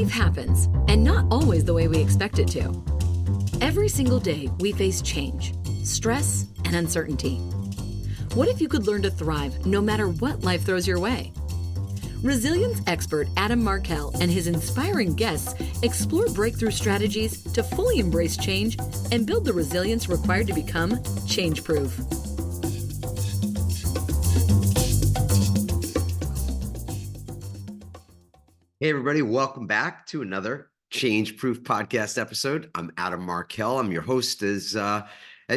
Life happens, and not always the way we expect it to. Every single day, we face change, stress, and uncertainty. What if you could learn to thrive no matter what life throws your way? Resilience expert Adam Markel and his inspiring guests explore breakthrough strategies to fully embrace change and build the resilience required to become change-proof. Hey, everybody. Welcome back to another Change Proof podcast episode. I'm Adam Markel. I'm your host, as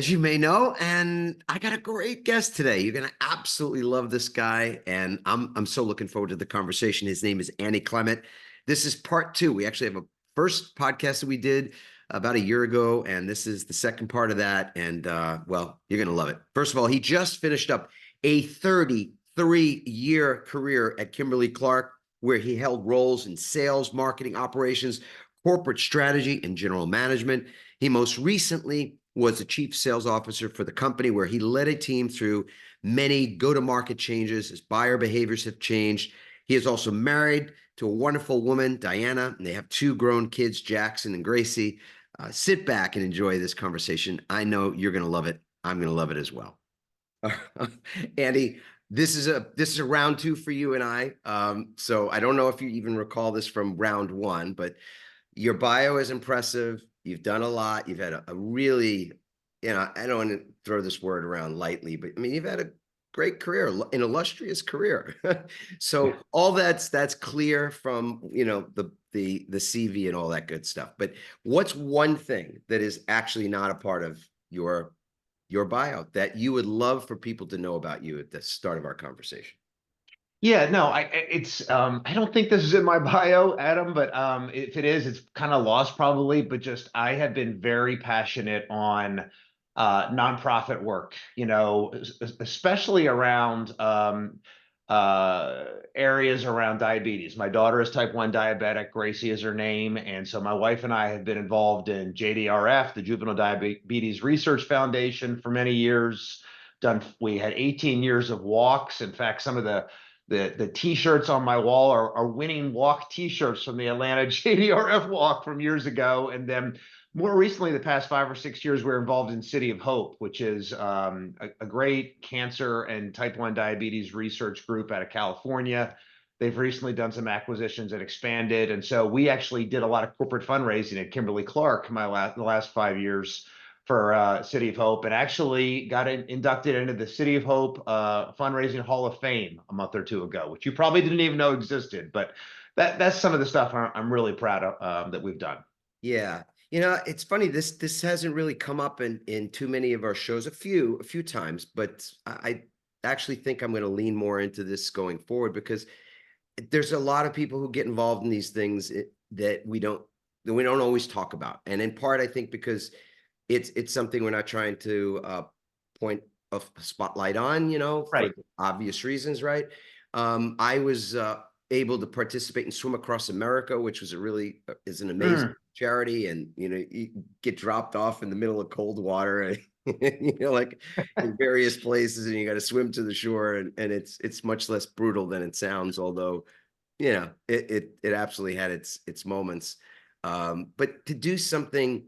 you may know, and I got a great guest today. You're going to absolutely love this guy, and I'm so looking forward to the conversation. His name is Clement. This is part two. We actually have a first podcast that we did about a year ago, and this is the second part of that, and well, you're going to love it. First of all, he just finished up a 33-year career at Kimberly-Clark, where he held roles in sales, marketing, operations, corporate strategy, and general management. He most recently was the chief sales officer for the company, where he led a team through many go-to-market changes as buyer behaviors have changed. He is also married to a wonderful woman, Diana, and they have two grown kids, Jackson and Gracie. Sit back and enjoy this conversation. I know you're going to love it. I'm going to love it as well. Andy, this is a round two for you and I. So I don't know if you even recall this from round one, but your bio is impressive. You've done a lot. You've had a really, I don't want to throw this word around lightly, but I mean, you've had a great career, an illustrious career. So all that's clear from, the CV and all that good stuff. But what's one thing that is actually not a part of your bio that you would love for people to know about you at the start of our conversation? Yeah, no, I don't think this is in my bio, Adam, but if it is, it's kind of lost probably. But just I have been very passionate on nonprofit work, especially around areas around diabetes. My daughter is type 1 diabetic. Gracie is her name. And so my wife and I have been involved in JDRF, the Juvenile Diabetes Research Foundation, for many years. We had 18 years of walks. In fact, some of the t-shirts on my wall are winning walk t-shirts from the Atlanta JDRF walk from years ago. And then more recently, the past 5 or 6 years, we're involved in City of Hope, which is a great cancer and type 1 diabetes research group out of California. They've recently done some acquisitions and expanded. And so we actually did a lot of corporate fundraising at Kimberly-Clark the last 5 years for City of Hope, and actually got inducted into the City of Hope Fundraising Hall of Fame a month or two ago, which you probably didn't even know existed. But that's some of the stuff I'm really proud of that we've done. Yeah. It's funny, this hasn't really come up in too many of our shows, a few times, but I actually think I'm going to lean more into this going forward, because there's a lot of people who get involved in these things that we don't always talk about. And in part, I think because it's something we're not trying to point a spotlight on, Right. for obvious reasons, right? I was able to participate in Swim Across America, which was is an amazing charity, and you get dropped off in the middle of cold water, and like in various places, and you got to swim to the shore, and it's much less brutal than it sounds, although it absolutely had its moments. But to do something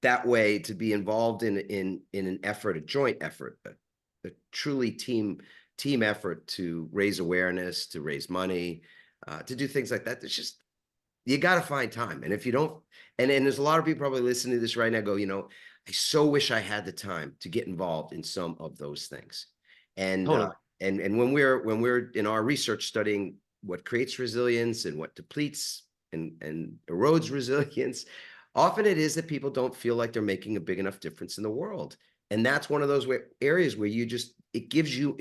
that way, to be involved in an effort, a joint effort, a truly team effort to raise awareness, to raise money, to do things like that. It's just, you got to find time. And if you don't, and there's a lot of people probably listening to this right now go, I so wish I had the time to get involved in some of those things. And Totally. And when we're in our research studying what creates resilience and what depletes and erodes resilience, often it is that people don't feel like they're making a big enough difference in the world. And that's one of those areas where it gives you,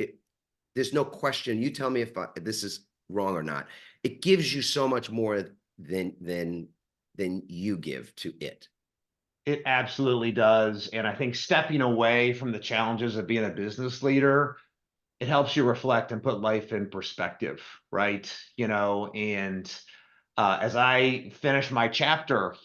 there's no question. You tell me if this is wrong or not. It gives you so much more than you give to it. It absolutely does. And I think stepping away from the challenges of being a business leader, it helps you reflect and put life in perspective, right? And as I finish my chapter,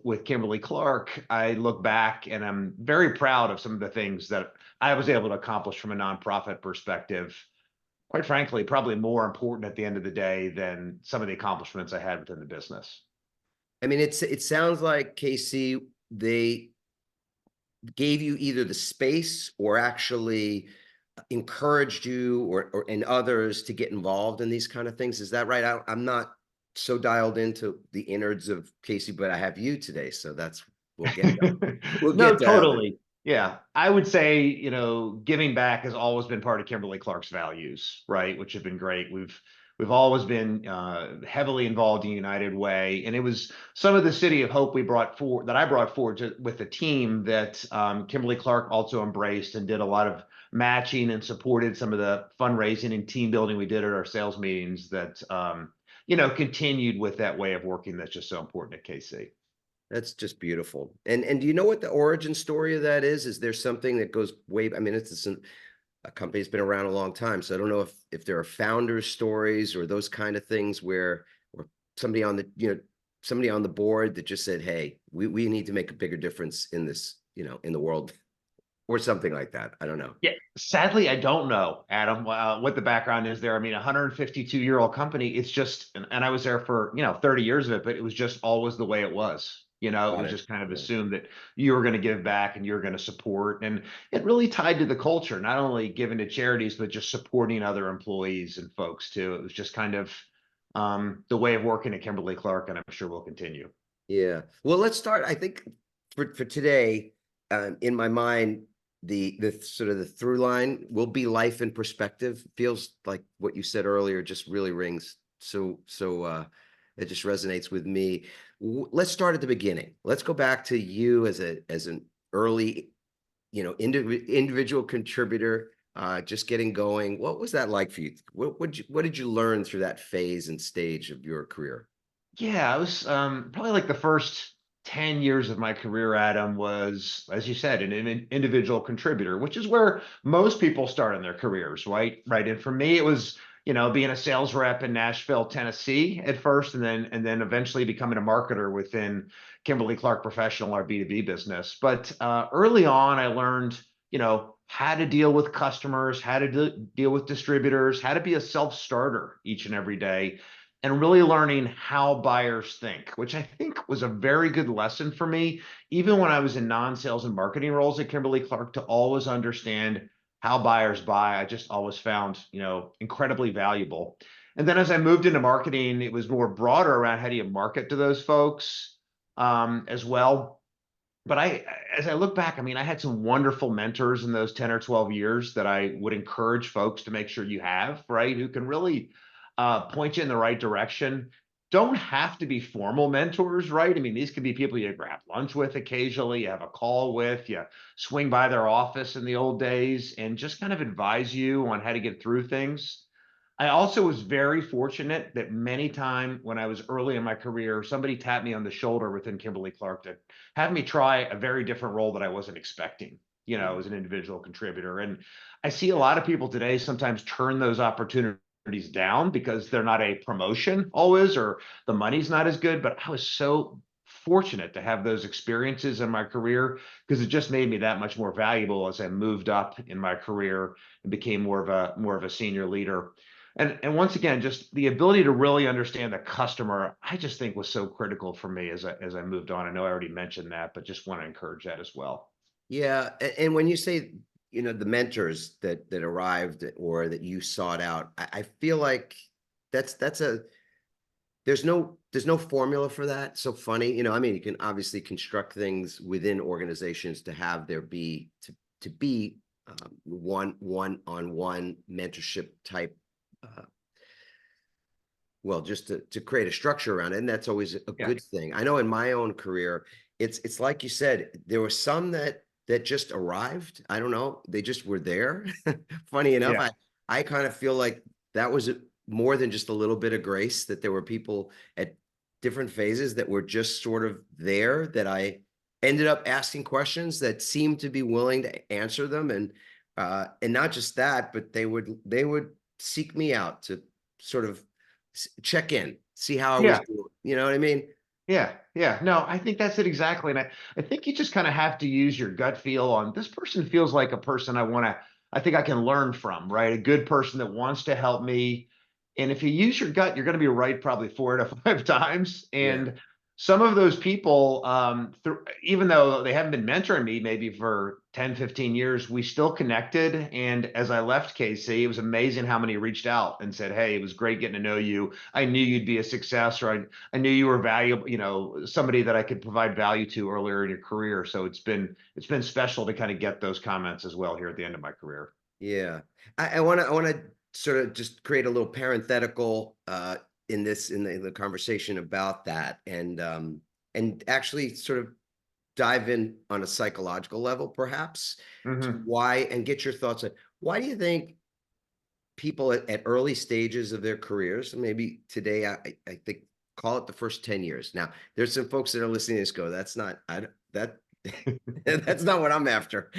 with Kimberly-Clark, I look back and I'm very proud of some of the things that I was able to accomplish from a nonprofit perspective. Quite frankly, probably more important at the end of the day than some of the accomplishments I had within the business. I mean, it sounds like Casey, they gave you either the space or actually encouraged you or and others to get involved in these kind of things. Is that right? I'm not so dialed into the innards of Casey, but I have you today, so that's we'll No, get to totally. Yeah. I would say, giving back has always been part of Kimberly Clark's values, right? Which have been great. We've always been heavily involved in United Way, and it was some of the City of Hope we brought forward that I brought forward with the team that Kimberly Clark also embraced and did a lot of matching and supported some of the fundraising and team building we did at our sales meetings that continued with that way of working that's just so important at KC. That's just beautiful. And do you know what the origin story of that is? Is there something that goes way? I mean, it's a company that's been around a long time, so I don't know if there are founders' stories or those kind of things where or somebody on the somebody on the board that just said, "Hey, we need to make a bigger difference in this, in the world," or something like that. I don't know. Yeah, sadly, I don't know, Adam, what the background is there. I mean, a 152-year-old company, it's just, and I was there for, 30 years of it, but it was just always the way it was. It Got was it. just kind of Yeah. assumed that you were going to give back and you're going to support. And it really tied to the culture, not only giving to charities, but just supporting other employees and folks too. It was just kind of the way of working at Kimberly Clark, and I'm sure we'll continue. Yeah. Well, let's start. I think for today, in my mind, the sort of the through line will be life in perspective. Feels like what you said earlier just really rings so it just resonates with me. Let's start at the beginning. Let's go back to you as an early, individual contributor, just getting going. What was that like for you? What did you learn through that phase and stage of your career? Yeah, I was probably like the first 10 years of my career, Adam, was, as you said, an individual contributor, which is where most people start in their careers, right? Right. And for me, it was, being a sales rep in Nashville, Tennessee at first, and then eventually becoming a marketer within Kimberly Clark Professional, our B2B business. But early on, I learned, how to deal with customers, how to deal with distributors, how to be a self-starter each and every day, and really learning how buyers think, which I think was a very good lesson for me, even when I was in non-sales and marketing roles at Kimberly Clark, to always understand how buyers buy. I just always found, incredibly valuable. And then as I moved into marketing, it was more broader around how do you market to those folks as well. But as I look back, I mean, I had some wonderful mentors in those 10 or 12 years that I would encourage folks to make sure you have, right? Who can really point you in the right direction. Don't have to be formal mentors, right? I mean, these could be people you grab lunch with occasionally, you have a call with, you swing by their office in the old days and just kind of advise you on how to get through things. I also was very fortunate that many times when I was early in my career, somebody tapped me on the shoulder within Kimberly Clark to have me try a very different role that I wasn't expecting, as an individual contributor. And I see a lot of people today sometimes turn those opportunities down because they're not a promotion always, or the money's not as good. But I was so fortunate to have those experiences in my career because it just made me that much more valuable as I moved up in my career and became more of a senior leader. And once again, just the ability to really understand the customer, I just think was so critical for me as I moved on. I know I already mentioned that, but just want to encourage that as well. Yeah, and when you say, the mentors that arrived or that you sought out, I feel like that's a there's no formula for that. So funny, I mean, you can obviously construct things within organizations to have there be to be one-on-one mentorship type, uh, well, just to create a structure around it, and that's always a Yeah. good thing. I know in my own career, it's like you said, there were some that just arrived. I don't know, they just were there. Funny enough, Yeah. I kind of feel like that was more than just a little bit of grace, that there were people at different phases that were just sort of there, that I ended up asking questions that seemed to be willing to answer them. And not just that, but they would seek me out to sort of check in, see how I was Yeah. doing. You know what I mean? Yeah. Yeah. No, I think that's it exactly. And I think you just kind of have to use your gut feel on this person feels like a person I think I can learn from, right? A good person that wants to help me. And if you use your gut, you're going to be right probably 4 to 5 times. Yeah. And some of those people, even though they haven't been mentoring me maybe for 10, 15 years, we still connected. And as I left KC, it was amazing how many reached out and said, hey, it was great getting to know you. I knew you'd be a success, or I knew you were valuable, somebody that I could provide value to earlier in your career. So it's been special to kind of get those comments as well here at the end of my career. Yeah. I want to sort of just create a little parenthetical in the conversation about that, and actually sort of dive in on a psychological level, perhaps, to Mm-hmm. why, and get your thoughts on why do you think people at early stages of their careers, and maybe today, I think, call it the first 10 years. Now, there's some folks that are listening to this go, that's not, that that's not what I'm after.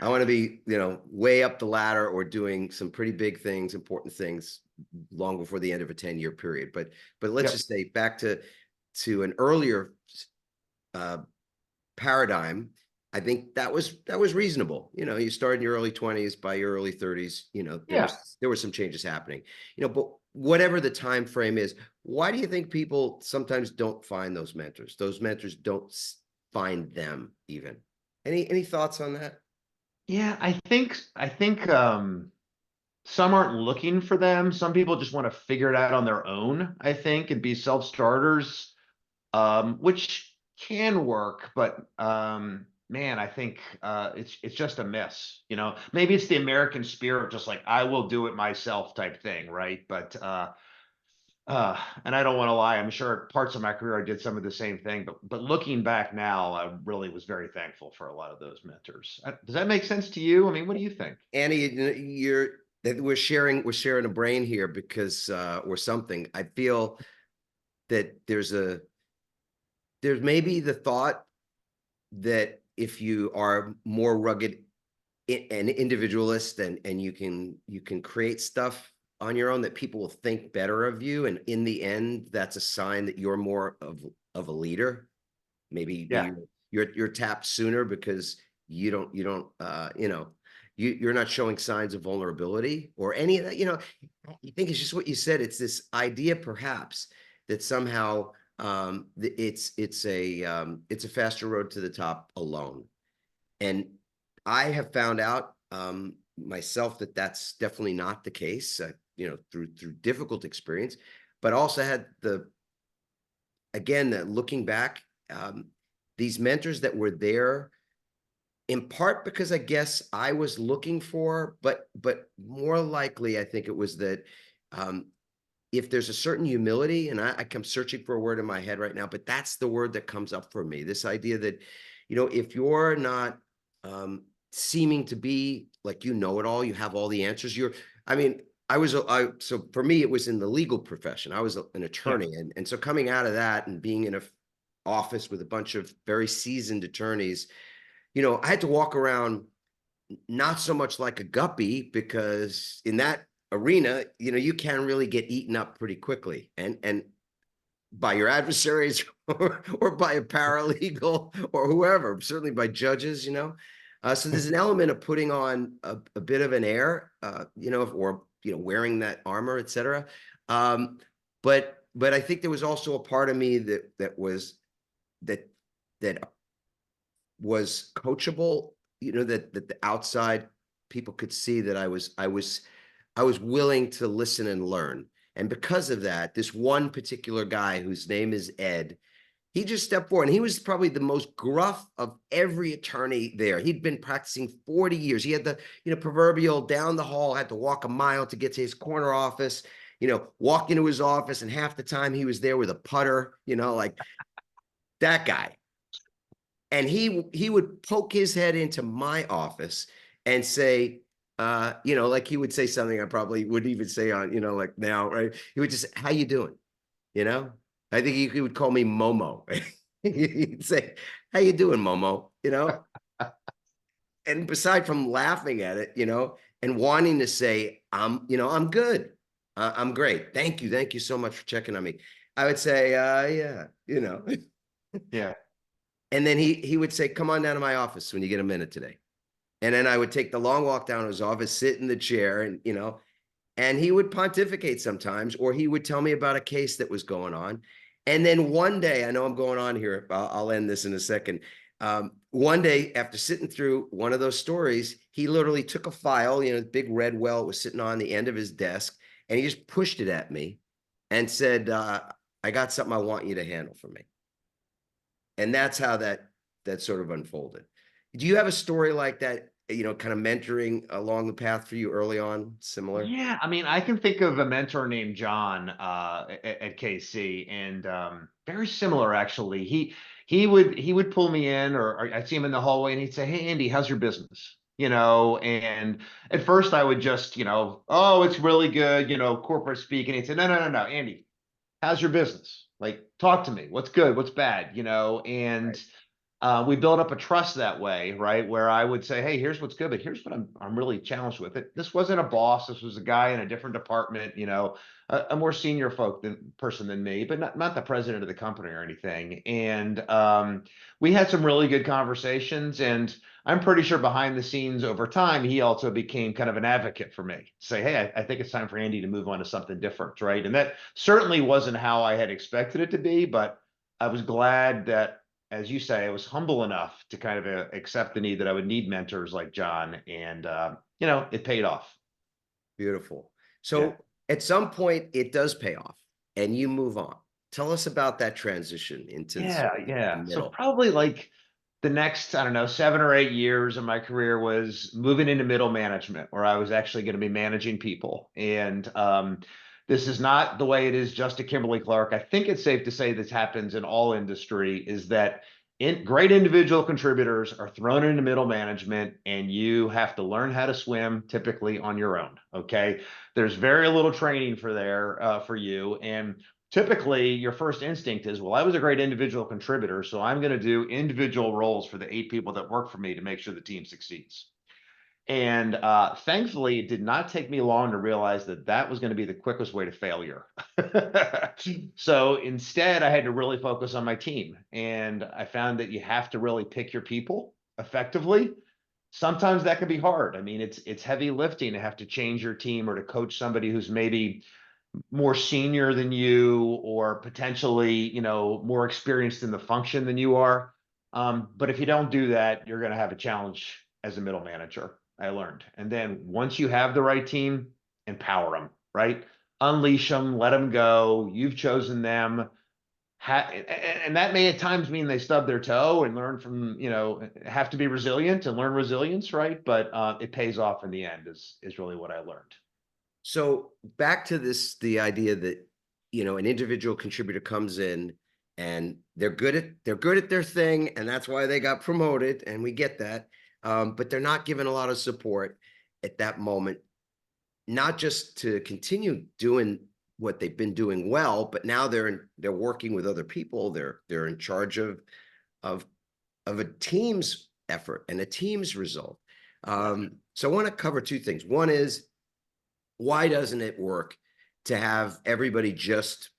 I want to be, way up the ladder or doing some pretty big things, important things long before the end of a 10-year period. But let's Yep. just say back to an earlier paradigm. I think that was reasonable. You start in your early 20s, by your early 30s, Yeah. there were some changes happening. But whatever the time frame is, why do you think people sometimes don't find those mentors? Those mentors don't find them even. Any thoughts on that? Yeah, I think some aren't looking for them. Some people just want to figure it out on their own, I think, and be self-starters, which can work, but man, I think it's just a miss. Maybe it's the American spirit, just like I will do it myself type thing, right? But and I don't want to lie, I'm sure parts of my career I did some of the same thing, but looking back now, I really was very thankful for a lot of those mentors. Does that make sense to you? I mean, what do you think? Annie, we're sharing a brain here because or something. I feel that there's maybe the thought that if you are more rugged and individualist, and you can create stuff on your own, that people will think better of you, and in the end that's a sign that you're more of a leader. Maybe Yeah. you're tapped sooner because you don't you're not showing signs of vulnerability or any of that. I think it's just what you said. It's this idea perhaps that somehow it's a faster road to the top alone. And I have found out myself that that's definitely not the case, through difficult experience, but also had looking back, these mentors that were there in part because I guess I was looking for, but more likely, I think it was that if there's a certain humility, and I come searching for a word in my head right now, but that's the word that comes up for me. This idea that, if you're not seeming to be like, it all, you have all the answers. I mean, so for me, it was in the legal profession. I was an Yeah. attorney. And so coming out of that and being in a office with a bunch of very seasoned attorneys, I had to walk around not so much like a guppy, because in that arena, you can really get eaten up pretty quickly, and by your adversaries or by a paralegal or whoever, certainly by judges. So there's an element of putting on a bit of an air, or wearing that armor, etc. But I think there was also a part of me that was coachable, that the outside people could see that I was willing to listen and learn. And because of that, this one particular guy whose name is Ed, he just stepped forward, and he was probably the most gruff of every attorney there. He'd been practicing 40 years. He had the, proverbial down the hall, had to walk a mile to get to his corner office, walk into his office, and half the time he was there with a putter, like that guy. And he would poke his head into my office and say, like he would say something I probably wouldn't even say on, like now, right? He would just, how you doing? I think he would call me Momo. He'd say, how you doing, Momo? And beside from laughing at it, and wanting to say, I'm good. I'm great. Thank you. Thank you so much for checking on me. I would say, yeah, Yeah. And then he would say, come on down to my office when you get a minute today. And then I would take the long walk down to his office, sit in the chair, and he would pontificate sometimes, or he would tell me about a case that was going on. And then one day, I know I'm going on here, I'll end this in a second. One day after sitting through one of those stories, he literally took a file, the big red well was sitting on the end of his desk, and he just pushed it at me and said, I got something I want you to handle for me. And that's how that sort of unfolded. Do you have a story like that, kind of mentoring along the path for you early on, similar? Yeah, I mean, I can think of a mentor named John at KC, and very similar actually. He would pull me in, or I'd see him in the hallway, and he'd say, "Hey, Andy, how's your business?" And at first I would just, "Oh, it's really good," corporate speak, and he'd say, "No, no, no, no, Andy, how's your business? Like, talk to me. What's good? What's bad?" And Right. we built up a trust that way, right? Where I would say, "Hey, here's what's good, but here's what I'm really challenged with." This wasn't a boss. This was a guy in a different department, a more senior person than me, but not the president of the company or anything. And we had some really good conversations, and I'm pretty sure behind the scenes over time, he also became kind of an advocate for me. Say, "Hey, I think it's time for Andy to move on to something different," right? And that certainly wasn't how I had expected it to be, but I was glad that, as you say, I was humble enough to kind of accept the need that I would need mentors like John, and it paid off. Beautiful. Yeah. So at some point, it does pay off and you move on. Tell us about that transition into Yeah, the yeah. So middle. probably like the next, I don't know, 7 or 8 years of my career was moving into middle management, where I was actually going to be managing people. And this is not the way it is just at Kimberly-Clark. I think it's safe to say this happens in all industry, is that great individual contributors are thrown into middle management, and you have to learn how to swim typically on your own. Okay. There's very little training for you. And typically your first instinct is, well, I was a great individual contributor, so I'm going to do individual roles for the 8 people that work for me to make sure the team succeeds. And thankfully, it did not take me long to realize that that was going to be the quickest way to failure. So instead, I had to really focus on my team. And I found that you have to really pick your people effectively. Sometimes that can be hard. I mean, it's heavy lifting to have to change your team or to coach somebody who's maybe more senior than you, or potentially, more experienced in the function than you are. But if you don't do that, you're going to have a challenge as a middle manager, I learned. And then once you have the right team, empower them, right? Unleash them, let them go. You've chosen them. And that may at times mean they stub their toe and learn from, have to be resilient and learn resilience, right? But it pays off in the end, is really what I learned. So back to the idea that, an individual contributor comes in and they're good at their thing, and that's why they got promoted, and we get that. But they're not given a lot of support at that moment, not just to continue doing what they've been doing well, but now they're working with other people. They're in charge of a team's effort and a team's result. Yeah. So I want to cover two things. One is, why doesn't it work to have everybody just,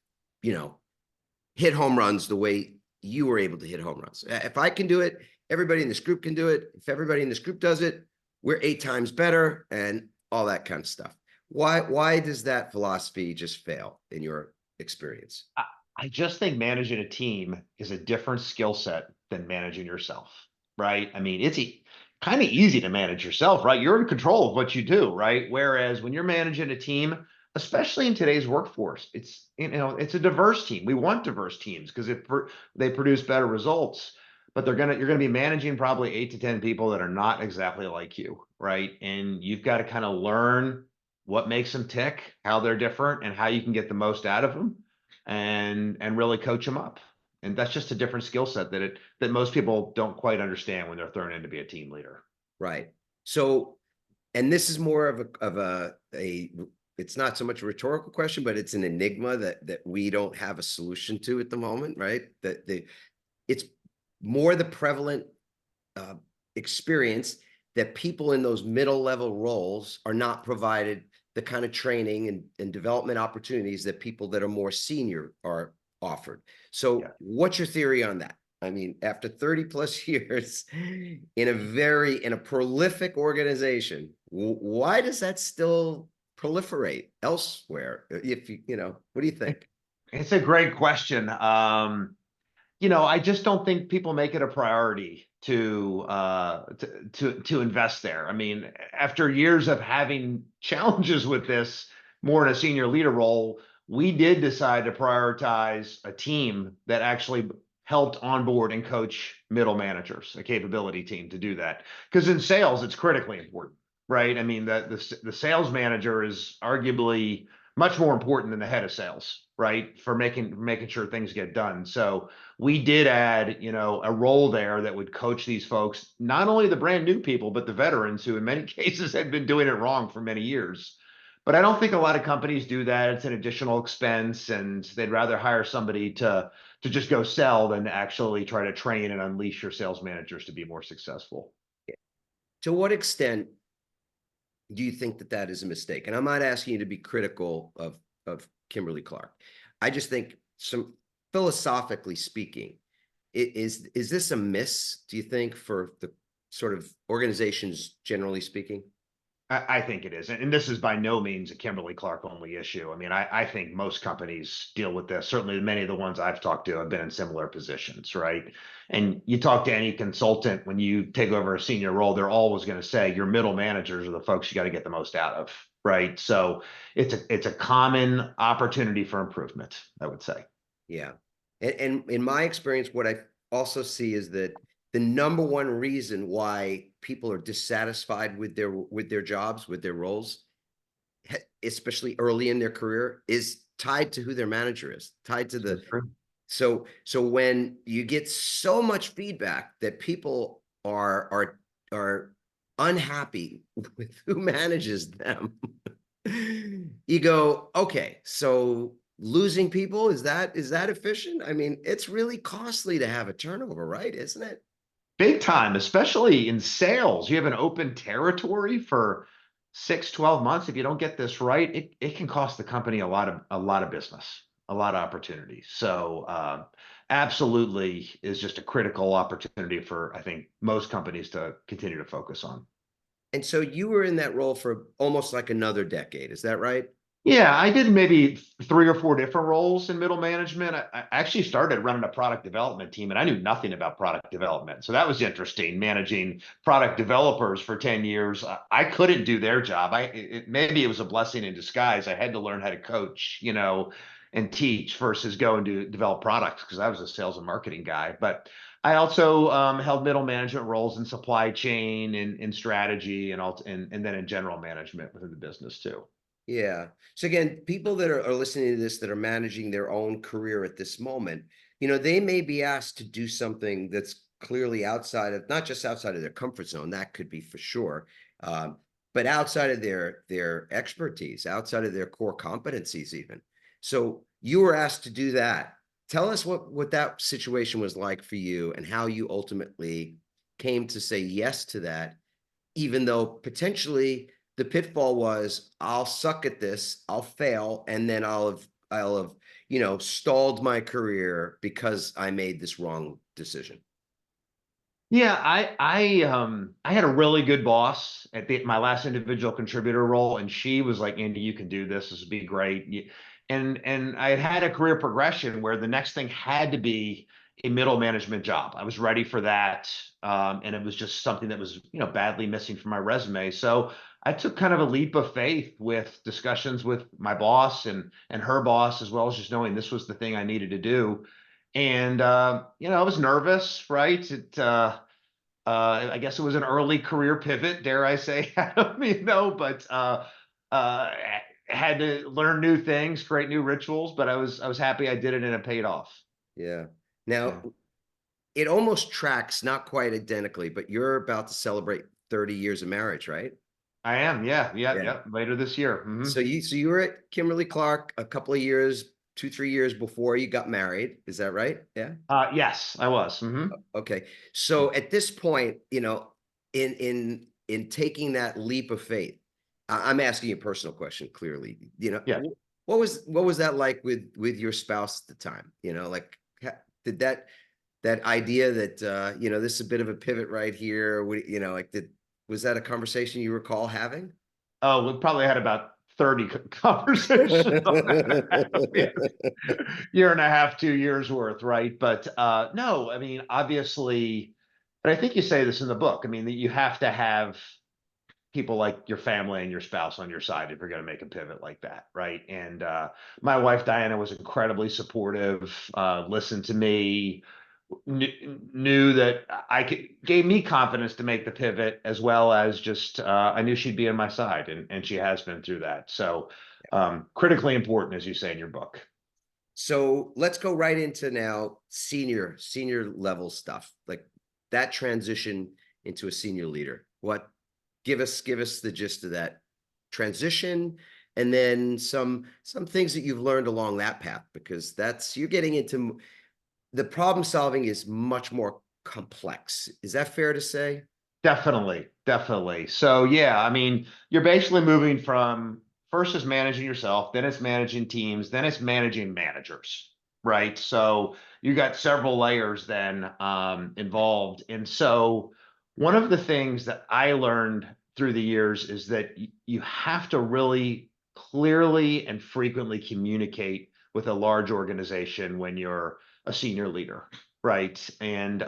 hit home runs the way you were able to hit home runs? If I can do it, everybody in this group can do it. If everybody in this group does it, we're 8 times better, and all that kind of stuff. Why does that philosophy just fail in your experience? I just think managing a team is a different skill set than managing yourself, right? I mean, it's kind of easy to manage yourself, right? You're in control of what you do, right? Whereas when you're managing a team, especially in today's workforce, it's a diverse team. We want diverse teams because they produce better results. But you're gonna be managing probably 8 to 10 people that are not exactly like you, right? And you've got to kind of learn what makes them tick, how they're different, and how you can get the most out of them, and really coach them up. And that's just a different skill set that most people don't quite understand when they're thrown in to be a team leader. Right. So, and this is more of a it's not so much a rhetorical question, but it's an enigma that we don't have a solution to at the moment, right? It's more the prevalent experience that people in those middle level roles are not provided the kind of training and development opportunities that people that are more senior are offered. So Yeah. what's your theory on that? I mean, after 30 plus years in a prolific organization, why does that still proliferate elsewhere? If what do you think? It's a great question. I just don't think people make it a priority to invest there. I mean, after years of having challenges with this, more in a senior leader role, we did decide to prioritize a team that actually helped onboard and coach middle managers, a capability team to do that. Because in sales, it's critically important, right? I mean, the sales manager is arguably much more important than the head of sales, right? For making sure things get done. So we did add, a role there that would coach these folks, not only the brand new people, but the veterans who in many cases had been doing it wrong for many years. But I don't think a lot of companies do that. It's an additional expense, and they'd rather hire somebody to just go sell than to actually try to train and unleash your sales managers to be more successful. To what extent do you think that that is a mistake? And I'm not asking you to be critical of Kimberly Clark. I just think, some philosophically speaking, is this a miss, do you think, for the sort of organizations generally speaking? I think it is. And this is by no means a Kimberly Clark only issue. I mean, I think most companies deal with this. Certainly, many of the ones I've talked to have been in similar positions, right? And you talk to any consultant, when you take over a senior role, they're always going to say your middle managers are the folks you got to get the most out of, right? So it's a common opportunity for improvement, I would say. Yeah. And in my experience, what I also see is that the number one reason why people are dissatisfied with their jobs, with their roles, especially early in their career, is tied to who their manager is, tied to the so when you get so much feedback that people are unhappy with who manages them, you go, okay, so losing people, is that efficient? I mean, it's really costly to have a turnover, right? Isn't it? Big time, especially in sales. You have an open territory for 6, 12 months. If you don't get this right, it can cost the company a lot of business, a lot of opportunity. So absolutely is just a critical opportunity for, I think, most companies to continue to focus on. And so you were in that role for almost like another decade, is that right? Yeah, I did maybe 3 or 4 different roles in middle management. I actually started running a product development team, and I knew nothing about product development. So that was interesting, managing product developers for 10 years. I couldn't do their job. Maybe it was a blessing in disguise. I had to learn how to coach, and teach versus go and develop products, because I was a sales and marketing guy. But I also held middle management roles in supply chain and in strategy, and then in general management within the business too. Yeah. So again, people that are listening to this, that are managing their own career at this moment, they may be asked to do something that's clearly outside of, not just outside of their comfort zone, that could be for sure, but outside of their expertise, outside of their core competencies even. So you were asked to do that. Tell us what that situation was like for you, and how you ultimately came to say yes to that, even though potentially the pitfall was, I'll suck at this, I'll fail, and then I'll have stalled my career because I made this wrong decision. Yeah, I had a really good boss at my last individual contributor role, and she was like, Andy, you can do this. This would be great. And I had a career progression where the next thing had to be a middle management job. I was ready for that. And it was just something that was, badly missing from my resume. So I took kind of a leap of faith with discussions with my boss and her boss, as well as just knowing this was the thing I needed to do. And I was nervous, right? I guess it was an early career pivot, dare I say, Adam, but had to learn new things, create new rituals, but I was happy I did it, and it paid off. Yeah. Now, Yeah. it almost tracks, not quite identically, but you're about to celebrate 30 years of marriage, right? I am. Yeah. Yeah. Later this year. So you were at Kimberly Clark a couple of years, 2-3 years before you got married. Is that right? Yeah. Yes, I was. Okay. So at this point, in taking that leap of faith, I'm asking you a personal question, clearly. Yeah. What was that like with your spouse at the time? Like, did that idea that this is a bit of a pivot right here, like, was that a conversation you recall having? Oh, we probably had about 30 conversations on that. Year and a half, 2 years worth, right? But no, I mean, obviously, and I think you say this in the book. I mean, that you have to have people like your family and your spouse on your side if you're going to make a pivot like that, right? And my wife Diana was incredibly supportive, listened to me, knew that I could, gave me confidence to make the pivot, as well as just I knew she'd be on my side, and she has been through that. So critically important, as you say in your book. So let's go right into now senior level stuff, like that transition into a senior leader. What give us the gist of that transition, and then some things that you've learned along that path, because that's, you're getting into the problem solving is much more complex. Is that fair to say? Definitely, definitely. So yeah, I mean, you're basically moving from, first is managing yourself, then it's managing teams, then it's managing managers, right? So you got several layers then involved. And so one of the things that I learned through the years is that you have to really clearly and frequently communicate with a large organization when you're a senior leader. Right. And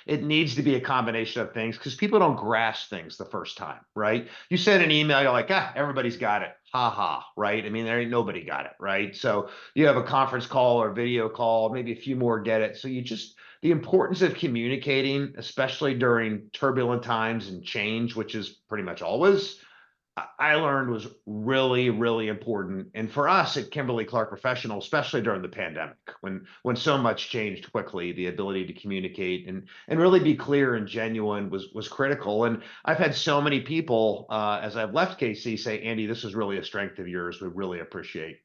it needs to be a combination of things, because people don't grasp things the first time. Right. You send an email, you're like, everybody's got it. Ha ha. Right. I mean, there ain't nobody got it. Right. So you have a conference call or video call, maybe a few more get it. So you just, the importance of communicating, especially during turbulent times and change, which is pretty much always, I learned was really, really important. And for us at Kimberly-Clark Professional, especially during the pandemic, when so much changed quickly, the ability to communicate and really be clear and genuine was critical. And I've had so many people, as I've left KC, say, Andy, this is really a strength of yours. We really appreciate,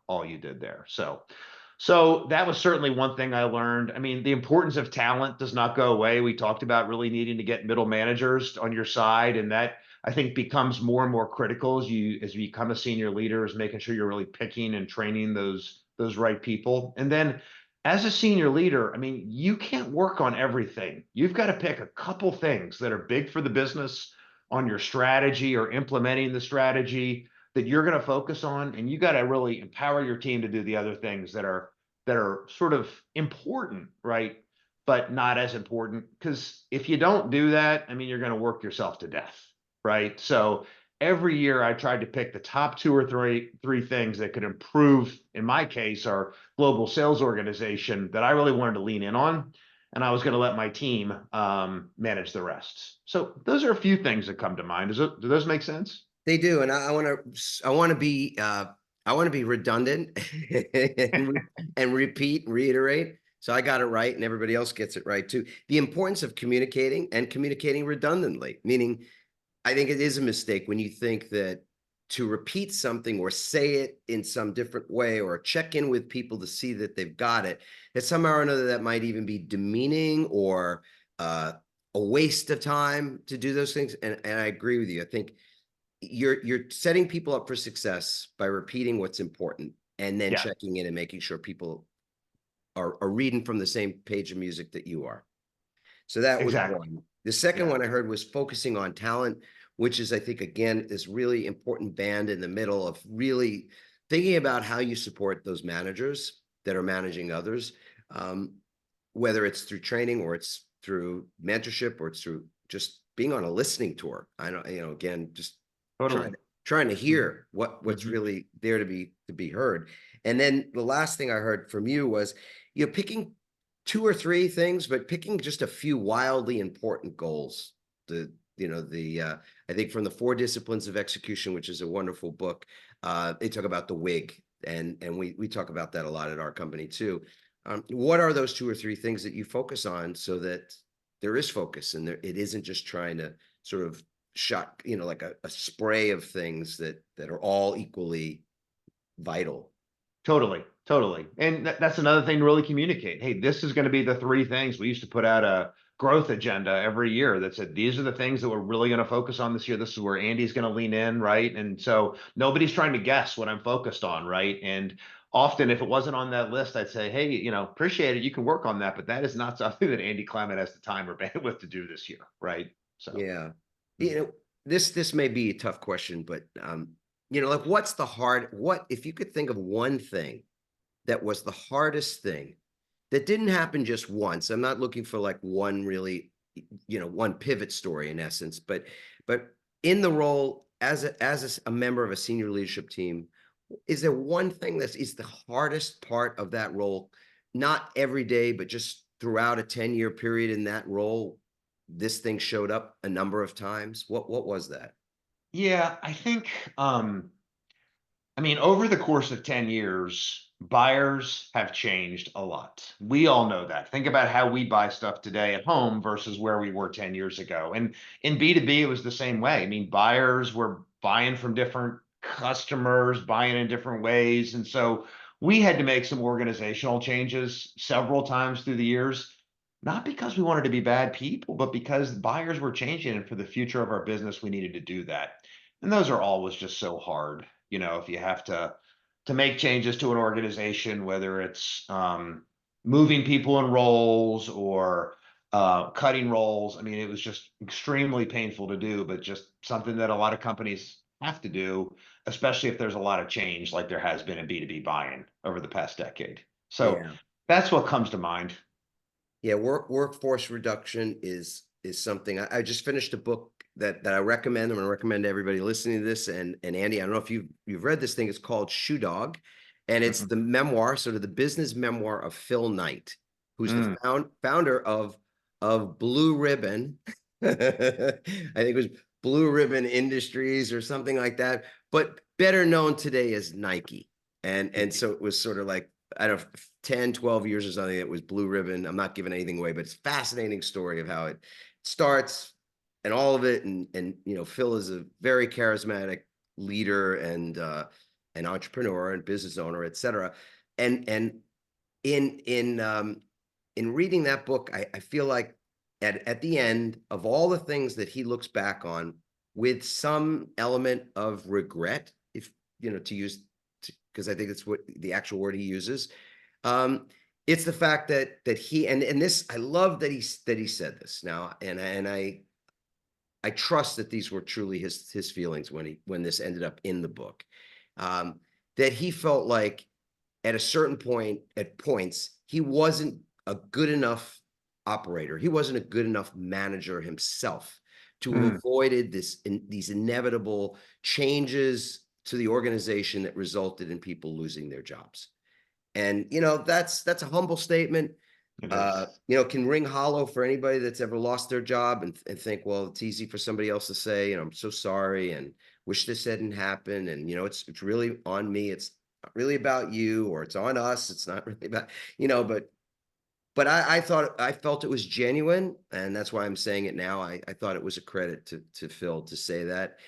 all you did there. So that was certainly one thing I learned. I mean, the importance of talent does not go away. We talked about really needing to get middle managers on your side, and that, I think, becomes more and more critical as you become a senior leader, is making sure you're really picking and training those right people. And then as a senior leader, I mean, you can't work on everything. You've got to pick a couple things that are big for the business on your strategy or implementing the strategy that you're going to focus on, and you got to really empower your team to do the other things that are sort of important, right? But not as important, because if you don't do that, I mean, you're going to work yourself to death, right? So every year I tried to pick the top two or three things that could improve, in my case, our global sales organization that I really wanted to lean in on. And I was going to let my team manage the rest. So those are a few things that come to mind. Do those make sense? They do, and I want to be redundant and repeat and reiterate. So I got it right, and everybody else gets it right too. The importance of communicating, and communicating redundantly, meaning I think it is a mistake when you think that to repeat something or say it in some different way or check in with people to see that they've got it, that somehow or another that might even be demeaning or a waste of time to do those things. And I agree with you. I think you're setting people up for success by repeating what's important, and then checking in and making sure people are reading from the same page of music that you are. So that was one. The second one I heard was focusing on talent, which is, I think, again, this really important band in the middle of really thinking about how you support those managers that are managing others, whether it's through training or it's through mentorship or it's through just being on a listening tour. I don't, again, just trying to hear what's really there to be heard. And then the last thing I heard from you was, picking two or three things, but picking just a few wildly important goals. I think from the 4 Disciplines of Execution, which is a wonderful book, they talk about the WIG, and we talk about that a lot at our company too. What are those 2 or 3 things that you focus on so that there is focus and it isn't just trying to sort of shot, like a spray of things that are all equally vital? Totally. And that's another thing to really communicate. Hey, this is going to be the 3 things. We used to put out a growth agenda every year that said, these are the things that we're really going to focus on this year. This is where Andy's going to lean in, right? And so nobody's trying to guess what I'm focused on, right? And often if it wasn't on that list, I'd say, hey, appreciate it. You can work on that, but that is not something that Andy Clement has the time or bandwidth to do this year, right? So yeah. This may be a tough question, but like what if you could think of one thing that was the hardest thing that didn't happen just once. I'm not looking for like one really, one pivot story in essence, but in the role as a member of a senior leadership team, is there one thing is the hardest part of that role? Not every day, but just throughout a 10-year period in that role, this thing showed up a number of times. What was that? Yeah, I think, I mean, over the course of 10 years, buyers have changed a lot. We all know that. Think about how we buy stuff today at home versus where we were 10 years ago. And in B2B, it was the same way. I mean, buyers were buying from different customers, buying in different ways. And so we had to make some organizational changes several times through the years, not because we wanted to be bad people, but because buyers were changing. And for the future of our business, we needed to do that. And those are always just so hard. If you have to make changes to an organization, whether it's moving people in roles or cutting roles. I mean, it was just extremely painful to do, but just something that a lot of companies have to do, especially if there's a lot of change like there has been in B2B buying over the past decade. So Yeah. that's what comes to mind. Yeah, workforce reduction is something. I just finished a book that I recommend. I'm going to recommend to everybody listening to this. And Andy, I don't know if you've read this thing. It's called Shoe Dog, and it's the memoir, sort of the business memoir of Phil Knight, who's the founder of Blue Ribbon. I think it was Blue Ribbon Industries or something like that, but better known today as Nike. And so it was sort of like, I don't know, 10, 12 years or something, it was Blue Ribbon. I'm not giving anything away, but it's a fascinating story of how it starts and all of it. And Phil is a very charismatic leader and an entrepreneur and business owner, et cetera. And in reading that book, I feel like at the end of all the things that he looks back on with some element of regret, if to use, because I think it's what the actual word he uses. It's the fact that he and this, I love that he said this now, and I trust that these were truly his feelings when this ended up in the book. That he felt like at a certain points, he wasn't a good enough operator. He wasn't a good enough manager himself to have avoided these inevitable changes to the organization that resulted in people losing their jobs. And that's a humble statement. Can ring hollow for anybody that's ever lost their job and think, well, it's easy for somebody else to say, I'm so sorry and wish this hadn't happened. And it's really on me. It's not really about you, or it's on us. It's not really about, but I felt it was genuine, and that's why I'm saying it now. I thought it was a credit to Phil to say that.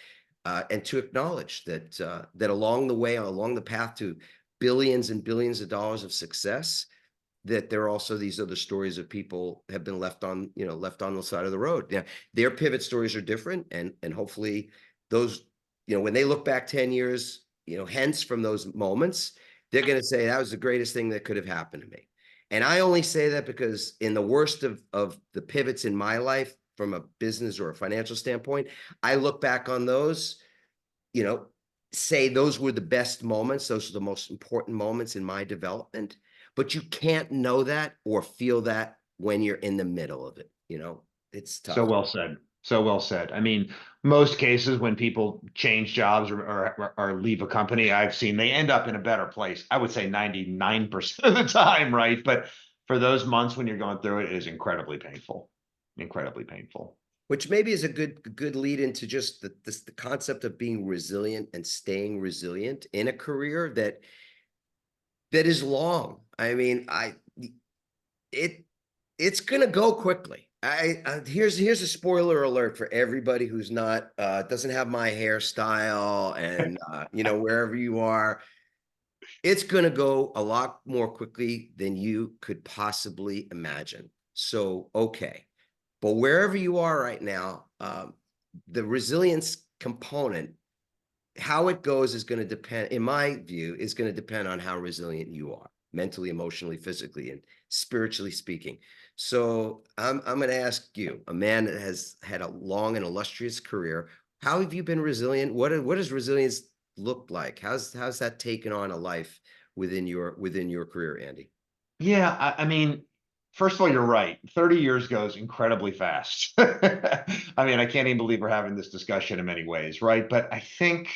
And to acknowledge that along the way, along the path to billions and billions of dollars of success, that there are also these other stories of people have been left on the side of the road. Yeah, their pivot stories are different, and hopefully those, when they look back 10 years, hence from those moments, they're going to say that was the greatest thing that could have happened to me. And I only say that because in the worst of the pivots in my life, from a business or a financial standpoint, I look back on those, say those were the best moments. Those are the most important moments in my development. But you can't know that or feel that when you're in the middle of it. It's tough. So well said. So well said. I mean, most cases when people change jobs or leave a company, I've seen they end up in a better place. I would say 99% of the time, right? But for those months when you're going through it, it is incredibly painful. Incredibly painful. Which maybe is a good lead into just the concept of being resilient and staying resilient in a career that is long. I mean, it's gonna go quickly. Here's a spoiler alert for everybody who's not doesn't have my hairstyle and wherever you are, it's gonna go a lot more quickly than you could possibly imagine. So okay, but wherever you are right now, the resilience component, how it goes is going to depend, in my view, is going to depend on how resilient you are, mentally, emotionally, physically, and spiritually speaking. So I'm going to ask you, a man that has had a long and illustrious career, how have you been resilient? What does resilience looked like? How's that taken on a life within your career, Andy? Yeah, I mean, first of all, you're right. 30 years goes incredibly fast. I mean, I can't even believe we're having this discussion in many ways, right? But I think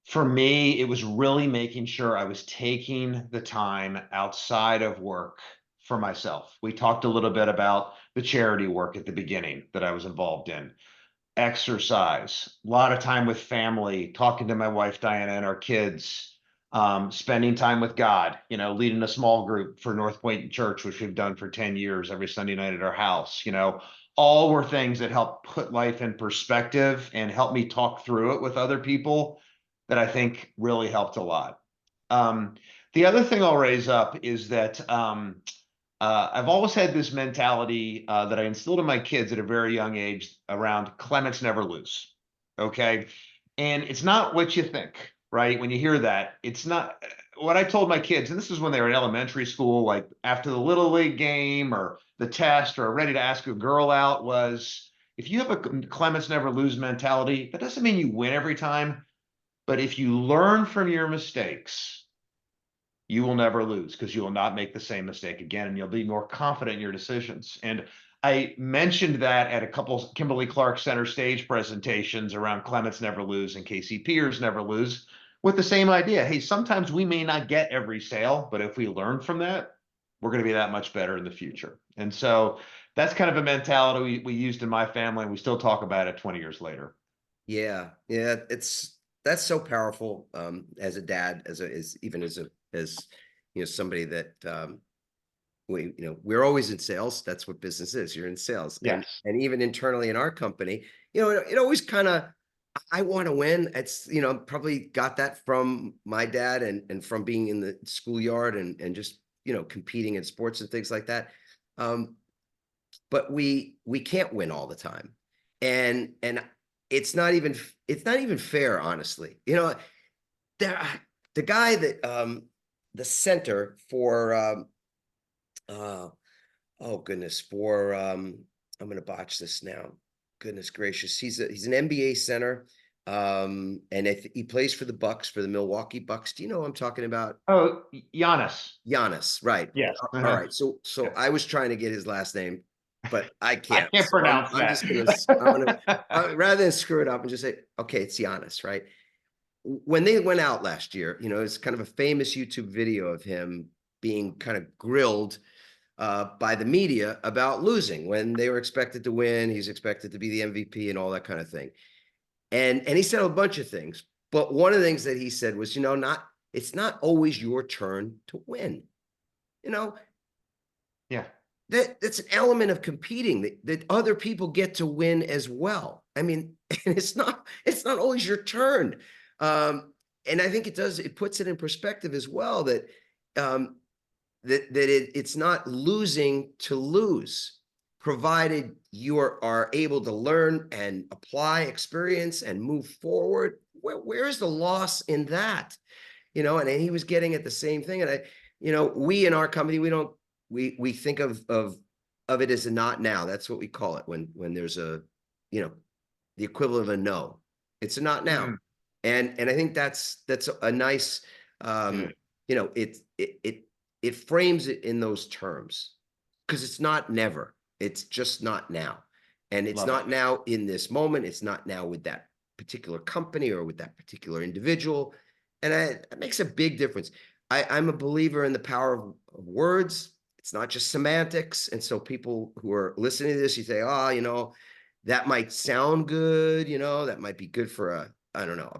for me, it was really making sure I was taking the time outside of work for myself. We talked a little bit about the charity work at the beginning that I was involved in. Exercise, a lot of time with family, talking to my wife Diana and our kids, spending time with God, leading a small group for North Point Church, which we've done for 10 years every Sunday night at our house. All were things that help put life in perspective and help me talk through it with other people that I think really helped a lot. The other thing I'll raise up is that I've always had this mentality that I instilled in my kids at a very young age around Clements never lose. Okay. And it's not what you think, right? When you hear that, it's not what I told my kids. And this is when they were in elementary school, like after the Little League game or the test or ready to ask a girl out, was if you have a Clements never lose mentality, that doesn't mean you win every time. But if you learn from your mistakes, you will never lose because you will not make the same mistake again, and you'll be more confident in your decisions. And I mentioned that at a couple Kimberly Clark center stage presentations around Clements never lose and Casey Pierce never lose, with the same idea. Hey, sometimes we may not get every sale, but if we learn from that, we're going to be that much better in the future. And so that's kind of a mentality we used in my family, and we still talk about it 20 years later. Yeah, that's so powerful. As a dad, as somebody that we're always in sales. That's what business is. You're in sales. Yes. And even internally in our company, it always kind of, I want to win. It's, probably got that from my dad and from being in the schoolyard and just, competing in sports and things like that. But we can't win all the time. And it's not even fair, honestly. The guy that the center for oh goodness, for I'm going to botch this now. Goodness gracious, he's an NBA center, and he plays for the Bucks, for the Milwaukee Bucks. Do you know what I'm talking about? Oh, Giannis. Giannis, right? Yes. All right. So Yeah. I was trying to get his last name, but I can't. I can't So pronounce I'm that. just gonna rather than screw it up and just say, okay, it's Giannis, right? When they went out last year, it's kind of a famous YouTube video of him being kind of grilled by the media about losing when they were expected to win. He's expected to be the MVP and all that kind of thing. And he said a bunch of things, but one of the things that he said was, it's not always your turn to win. Yeah. That's an element of competing that other people get to win as well. I mean, and it's not always your turn. And I think it puts it in perspective as well that it's not losing to lose, provided you are able to learn and apply experience and move forward. Where is the loss in that? And he was getting at the same thing. And we in our company, we think of it as a not now. That's what we call it when there's the equivalent of a no. It's a not now. Mm. And I think that's a nice, it frames it in those terms, because it's not never, it's just not now. And it's not now in this moment. It's not now with that particular company or with that particular individual. And that makes a big difference. I'm a believer in the power of words. It's not just semantics. And so people who are listening to this, you say, that might sound good. That might be good for a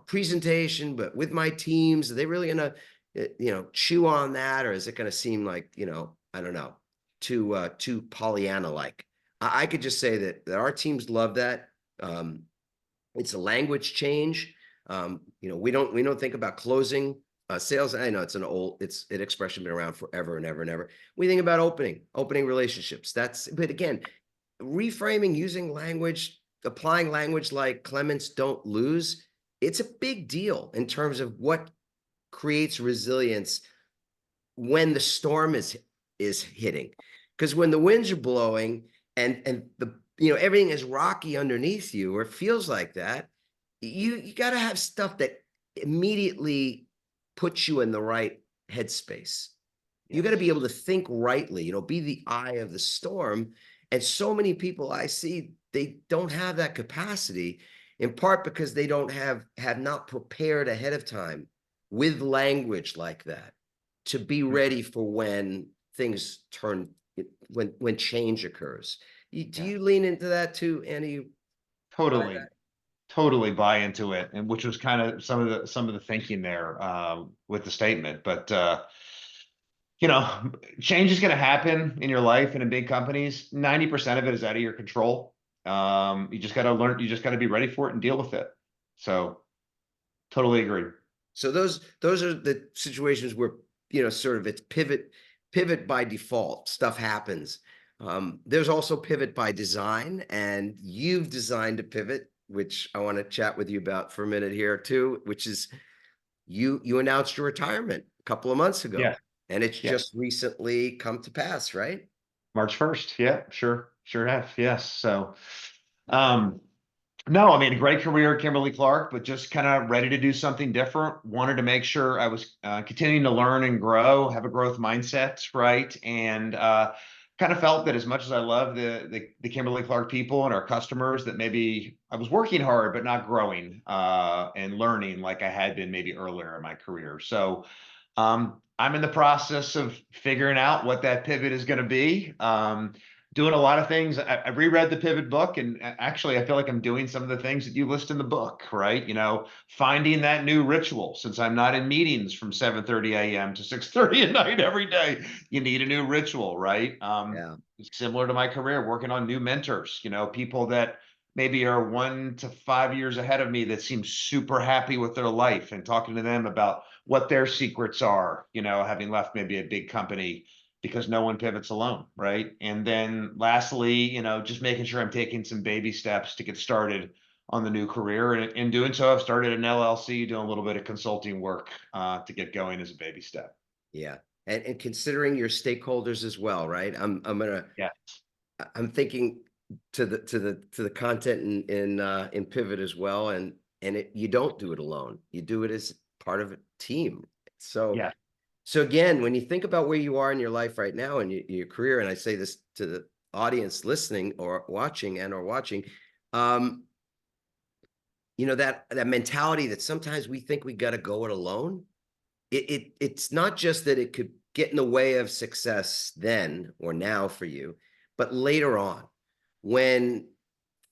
presentation, but with my teams, are they really going to, chew on that? Or is it going to seem like, I don't know, too Pollyanna-like? I could just say that our teams love that. It's a language change. We don't think about closing sales. I know it's an expression been around forever and ever and ever. We think about opening relationships. But again, reframing, using language, applying language like Clements don't lose. It's a big deal in terms of what creates resilience when the storm is hitting. Because when the winds are blowing and the everything is rocky underneath you, or it feels like that, you got to have stuff that immediately puts you in the right headspace. You got to Yes. be able to think rightly, be the eye of the storm. And so many people I see, they don't have that capacity, in part because they don't have not prepared ahead of time with language like that to be Mhm. ready for when things turn, when change occurs. Do Yeah. you lean into that too, Andy? By Totally. that? Totally buy into it, and which was kind of some of the thinking there with the statement. But you know, change is going to happen in your life and in big companies. 90% of it is out of your control. You just got to learn. You just got to be ready for it and deal with it. So, totally agree. So those are the situations where, sort of it's pivot by default. Stuff happens. There's also pivot by design, and you've designed a pivot, which I want to chat with you about for a minute here too, which is you announced your retirement a couple of months ago, Yeah. and it's Yeah. just recently come to pass, right? March 1st. Yeah. Sure. Sure have. Yes. So, um, no, I mean, a great career at Kimberly-Clark, but just kind of ready to do something different. Wanted to make sure I was continuing to learn and grow, have a growth mindset, right? And kind of felt that as much as I love the Kimberly-Clark people and our customers, that maybe I was working hard but not growing and learning like I had been maybe earlier in my career. So I'm in the process of figuring out what that pivot is going to be. Doing a lot of things. I reread the pivot book, and actually I feel like I'm doing some of the things that you list in the book, right? Finding that new ritual, since I'm not in meetings from 7:30 a.m. to 6:30 at night every day. You need a new ritual, right? Yeah. Similar to my career, working on new mentors, people that maybe are 1 to 5 years ahead of me that seem super happy with their life, and talking to them about what their secrets are, having left maybe a big company, because no one pivots alone, right? And then lastly, just making sure I'm taking some baby steps to get started on the new career. And in doing so, I've started an LLC, doing a little bit of consulting work to get going as a baby step. Yeah. And considering your stakeholders as well, right? Yeah. I'm thinking to the content in Pivot as well, and you don't do it alone. You do it as part of a team. So Yeah. so again, when you think about where you are in your life right now and your career, and I say this to the audience listening or watching, um, that mentality that sometimes we think we got to go it alone. It's not just that it could get in the way of success then or now for you, but later on, when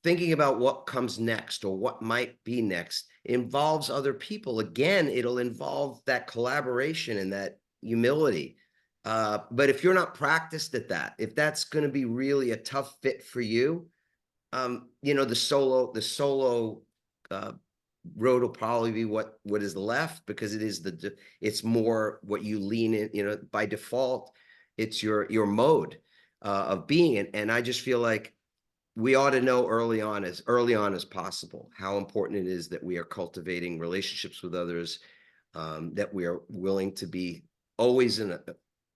thinking about what comes next or what might be next involves other people. Again, it'll involve that collaboration and that humility. But if you're not practiced at that, if that's going to be really a tough fit for you, the solo uh, road will probably be what is left, because it's more what you lean in, by default. It's your mode of being. And I just feel like we ought to know early on as possible how important it is that we are cultivating relationships with others, that we are willing to be always in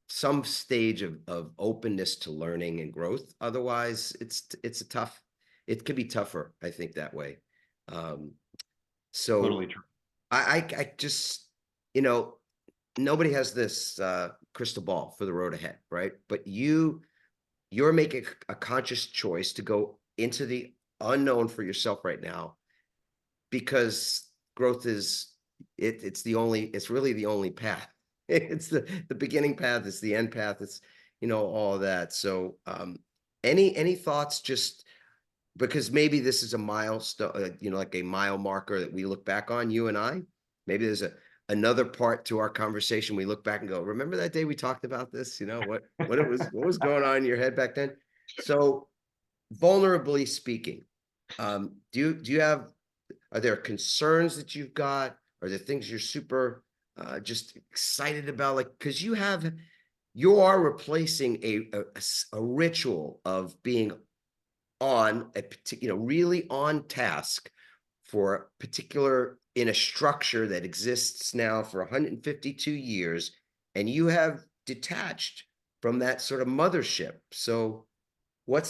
some stage of openness to learning and growth. Otherwise, it could be tougher, I think, that way. Um, so Totally true. I just, you know, nobody has this crystal ball for the road ahead, right? But you're making a conscious choice to go into the unknown for yourself right now, because growth is it's really the only path. It's the beginning path, it's the end path, it's all of that. So any thoughts, just because maybe this is a milestone, like a mile marker that we look back on, you and I. Maybe there's another part to our conversation we look back and go, remember that day we talked about this? What was going on in your head back then? So, vulnerably speaking, do you have, are there concerns that you've got? Are there things you're super just excited about? Like, because you are replacing a ritual of being on a particular, really on task for a particular, in a structure that exists now for 152 years, and you have detached from that sort of mothership. So what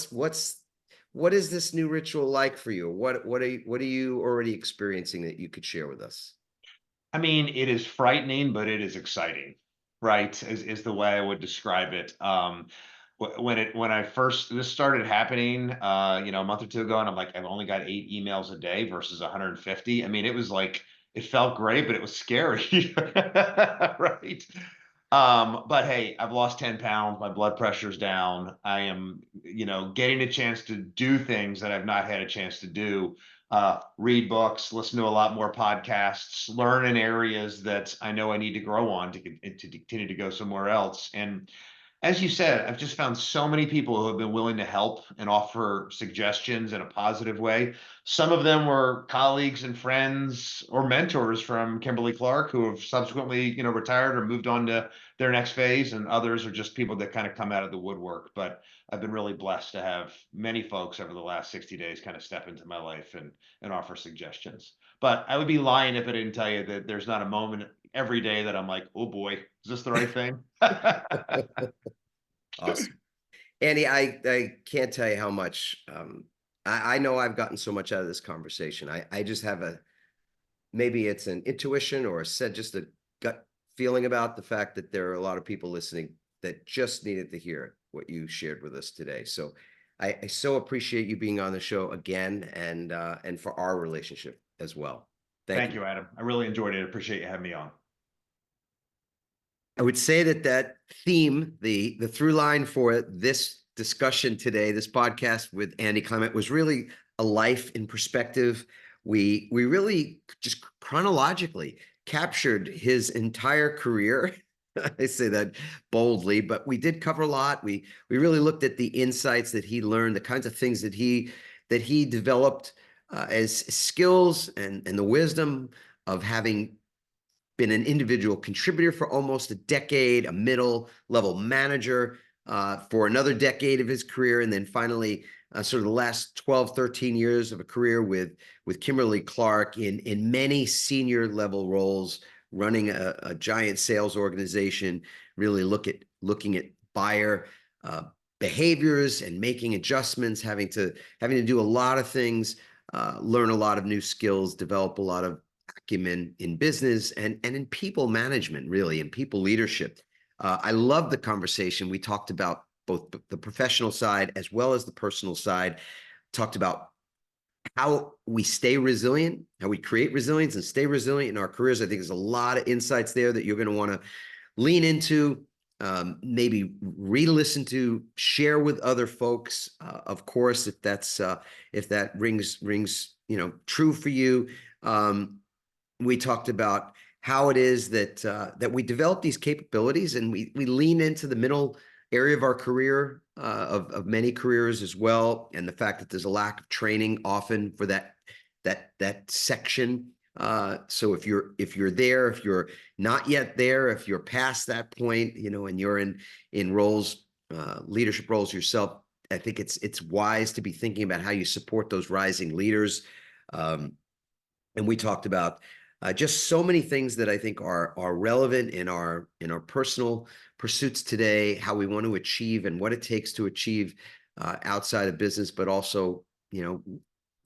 is this new ritual like for you? What are you already experiencing that you could share with us? I mean, it is frightening, but it is exciting, right? Is the way I would describe it. When I first this started happening, a month or two ago, and I'm like, I've only got 8 emails a day versus 150. I mean, it was like it felt great, but it was scary, right? But hey, I've lost 10 pounds. My blood pressure's down. I am, getting a chance to do things that I've not had a chance to do. Read books, listen to a lot more podcasts, learn in areas that I know I need to grow on to continue to go somewhere else. And as you said, I've just found so many people who have been willing to help and offer suggestions in a positive way. Some of them were colleagues and friends or mentors from Kimberly Clark who have subsequently, retired or moved on to their next phase, and others are just people that kind of come out of the woodwork. But I've been really blessed to have many folks over the last 60 days kind of step into my life and offer suggestions. But I would be lying if I didn't tell you that there's not a moment every day that I'm like, oh boy, is this the right thing? Awesome. Andy, I can't tell you how much I know I've gotten so much out of this conversation. I just have maybe it's an intuition or just a gut feeling about the fact that there are a lot of people listening that just needed to hear what you shared with us today. So I so appreciate you being on the show again and for our relationship as well. Thank you, Adam. I really enjoyed it. I appreciate you having me on. I would say that theme, the through line for this discussion today, this podcast with Andy Clement, was really a life in perspective. We really just chronologically captured his entire career. I say that boldly, but we did cover a lot. We really looked at the insights that he learned, the kinds of things that he developed as skills and the wisdom of having been an individual contributor for almost a decade, a middle level manager for another decade of his career, and then finally sort of the last 12, 13 years of a career with Kimberly Clark in many senior level roles, running a giant sales organization, really looking at buyer behaviors and making adjustments, having to do a lot of things, learn a lot of new skills, develop a lot of acumen in business and in people management, really, and people leadership. I love the conversation. We talked about both the professional side as well as the personal side, talked about how we stay resilient, how we create resilience and stay resilient in our careers. I think there's a lot of insights there that you're going to want to lean into, maybe re-listen to, share with other folks. Of course, if that rings true for you. We talked about how it is that we develop these capabilities and we lean into the middle area of our career, of many careers as well, and the fact that there's a lack of training often for that section. So if you're there, if you're not yet there, if you're past that point, and you're in roles, leadership roles yourself, I think it's wise to be thinking about how you support those rising leaders. And we talked about just so many things that I think are relevant in our personal pursuits today, how we want to achieve and what it takes to achieve outside of business, but also,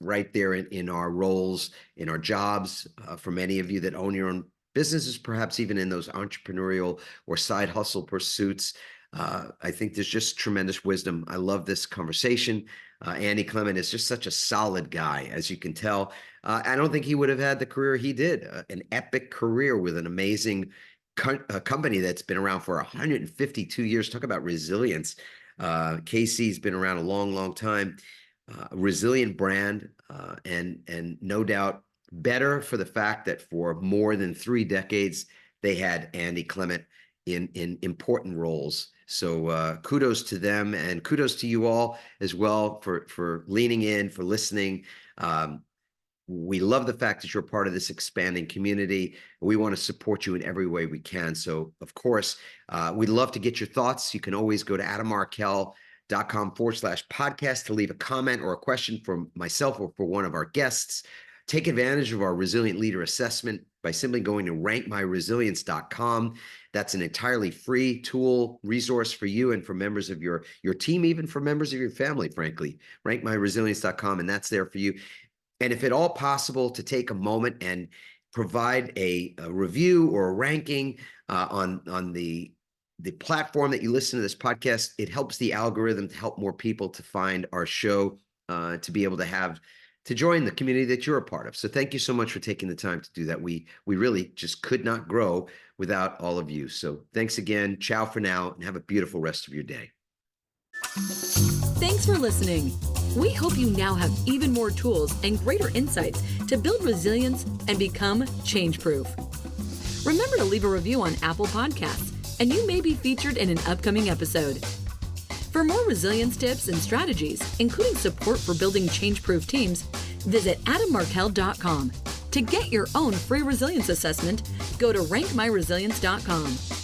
right there in our roles, in our jobs. For many of you that own your own businesses, perhaps even in those entrepreneurial or side hustle pursuits, I think there's just tremendous wisdom. I love this conversation. Andy Clement is just such a solid guy, as you can tell. I don't think he would have had the career he did, an epic career with an amazing company that's been around for 152 years. Talk about resilience. KC's been around a long, long time. Resilient brand, and no doubt better for the fact that for more than 3 decades, they had Andy Clement in important roles. So kudos to them and kudos to you all as well for leaning in, for listening. We love the fact that you're part of this expanding community. We want to support you in every way we can. So, of course, we'd love to get your thoughts. You can always go to adammarkel.com/podcast to leave a comment or a question for myself or for one of our guests. Take advantage of our Resilient Leader Assessment by simply going to rankmyresilience.com. That's an entirely free tool, resource for you and for members of your team, even for members of your family, frankly. Rankmyresilience.com, and that's there for you. And if at all possible, to take a moment and provide a review or a ranking on the platform that you listen to this podcast. It helps the algorithm to help more people to find our show, to be able to join the community that you're a part of. So thank you so much for taking the time to do that. We really just could not grow without all of you. So thanks again. Ciao for now, and have a beautiful rest of your day. Thanks for listening. We hope you now have even more tools and greater insights to build resilience and become change-proof. Remember to leave a review on Apple Podcasts, and you may be featured in an upcoming episode. For more resilience tips and strategies, including support for building change-proof teams, visit adammarkel.com. To get your own free resilience assessment, go to rankmyresilience.com.